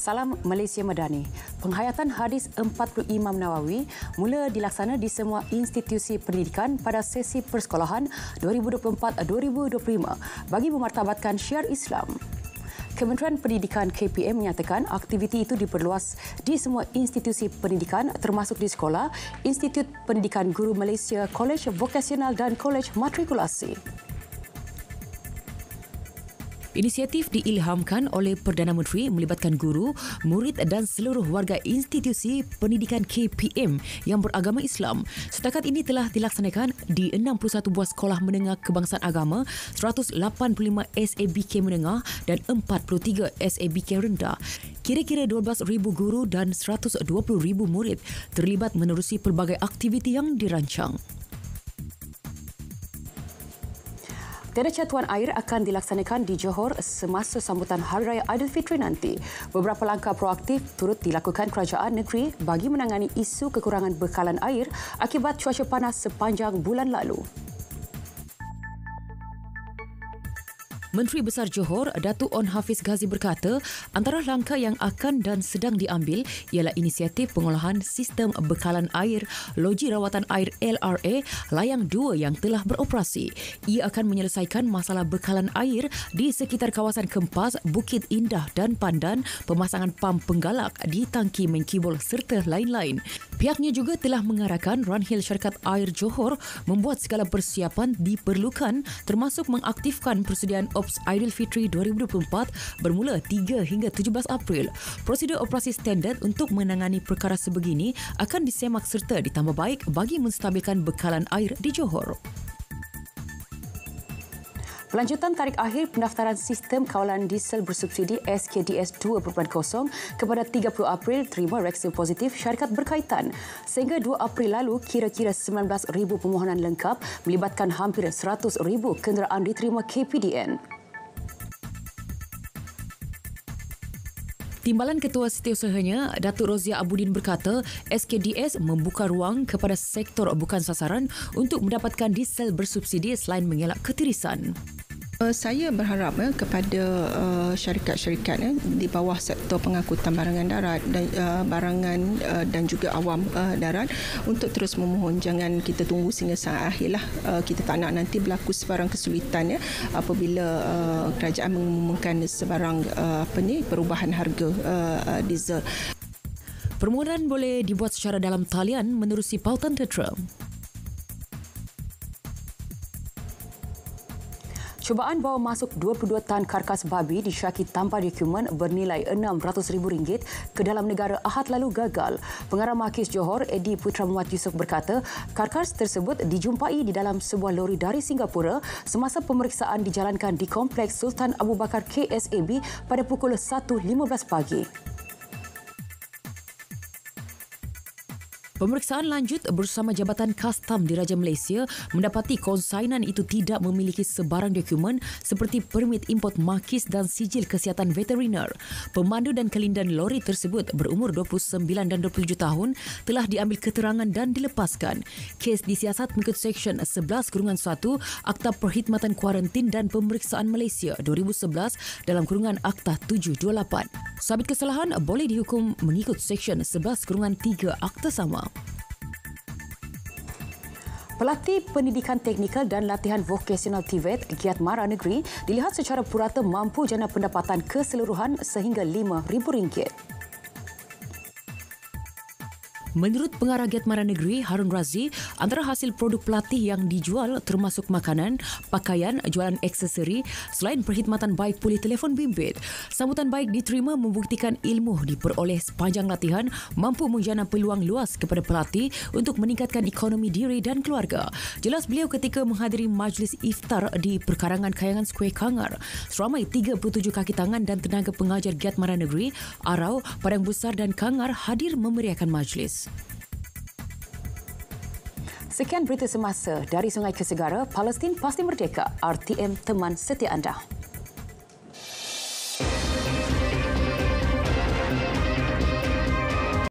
Salam Malaysia Madani. Penghayatan hadis 40 Imam Nawawi mula dilaksana di semua institusi pendidikan pada sesi persekolahan 2024-2025 bagi memartabatkan syiar Islam. Kementerian Pendidikan KPM menyatakan aktiviti itu diperluas di semua institusi pendidikan termasuk di sekolah, Institut Pendidikan Guru Malaysia, Kolej Vokasional dan Kolej Matrikulasi. Inisiatif diilhamkan oleh Perdana Menteri melibatkan guru, murid dan seluruh warga institusi pendidikan KPM yang beragama Islam. Setakat ini telah dilaksanakan di 61 buah sekolah menengah kebangsaan agama, 185 SABK menengah dan 43 SABK rendah. Kira-kira 12,000 guru dan 120,000 murid terlibat menerusi pelbagai aktiviti yang dirancang. Tiada catuan air akan dilaksanakan di Johor semasa sambutan Hari Raya Aidilfitri nanti. Beberapa langkah proaktif turut dilakukan kerajaan negeri bagi menangani isu kekurangan bekalan air akibat cuaca panas sepanjang bulan lalu. Menteri Besar Johor, Datuk On Hafiz Ghazi berkata, antara langkah yang akan dan sedang diambil ialah inisiatif pengolahan sistem bekalan air Loji Rawatan Air LRA Layang 2 yang telah beroperasi. Ia akan menyelesaikan masalah bekalan air di sekitar kawasan Kempas, Bukit Indah dan Pandan, pemasangan pam penggalak di tangki Menkibul serta lain-lain. Pihaknya juga telah mengarahkan Ranhil Syarikat Air Johor membuat segala persiapan diperlukan termasuk mengaktifkan persediaan Ops Aidilfitri 2024 bermula 3 hingga 17 April. Prosedur operasi standard untuk menangani perkara sebegini akan disemak serta ditambah baik bagi menstabilkan bekalan air di Johor. Pelanjutan tarikh akhir pendaftaran Sistem Kawalan Diesel Bersubsidi SKDS 2.0 kepada 30 April terima reaksi positif syarikat berkaitan. Sehingga 2 April lalu, kira-kira 19,000 permohonan lengkap melibatkan hampir 100,000 kenderaan diterima KPDN. Timbalan Ketua Setiausahanya, Datuk Rozia Abudin berkata, SKDS membuka ruang kepada sektor bukan sasaran untuk mendapatkan diesel bersubsidi selain mengelak ketirisan. Saya berharap kepada syarikat-syarikat di bawah sektor pengangkutan barangan darat dan juga awam darat untuk terus memohon, jangan kita tunggu sehingga saat akhirlah. Kita tak nak nanti berlaku sebarang kesulitan apabila kerajaan mengumumkan sebarang perubahan harga diesel. Permohonan boleh dibuat secara dalam talian menerusi pautan tentera. Cubaan bawa masuk 22 tan karkas babi disyaki tanpa dokumen bernilai RM600,000 ke dalam negara Ahad lalu gagal. Pengarah Makis Johor, Edi Putra Muhammad Yusof berkata, karkas tersebut dijumpai di dalam sebuah lori dari Singapura semasa pemeriksaan dijalankan di Kompleks Sultan Abu Bakar KSAB pada pukul 1.15 pagi. Pemeriksaan lanjut bersama Jabatan Kastam Diraja Malaysia mendapati konsainan itu tidak memiliki sebarang dokumen seperti permit import makis dan sijil kesihatan veteriner. Pemandu dan kelindan lori tersebut berumur 29 dan 27 tahun telah diambil keterangan dan dilepaskan. Kes disiasat mengikut Seksyen 11-1 Akta Perkhidmatan Kuarantin dan Pemeriksaan Malaysia 2011 dalam kurungan Akta 728. Sabit kesalahan boleh dihukum mengikut Seksyen 11-3 Akta sama. Pelatih Pendidikan Teknikal dan Latihan Vokasional TVET Giat Mara Negeri dilihat secara purata mampu jana pendapatan keseluruhan sehingga RM5,000. Menurut Pengarah Giat Mara Negeri, Harun Razi, antara hasil produk pelatih yang dijual termasuk makanan, pakaian, jualan aksesori selain perkhidmatan baik pulih telefon bimbit. Sambutan baik diterima membuktikan ilmu diperoleh sepanjang latihan mampu menjana peluang luas kepada pelatih untuk meningkatkan ekonomi diri dan keluarga. Jelas beliau ketika menghadiri majlis iftar di Perkarangan Kayangan Square Kangar. Seramai 37 kaki tangan dan tenaga pengajar Giat Mara Negeri, Arau, Padang Besar dan Kangar hadir memeriahkan majlis. Sekian berita semasa dari Sungai ke Segara, Palestin pasti merdeka. RTM teman setia anda.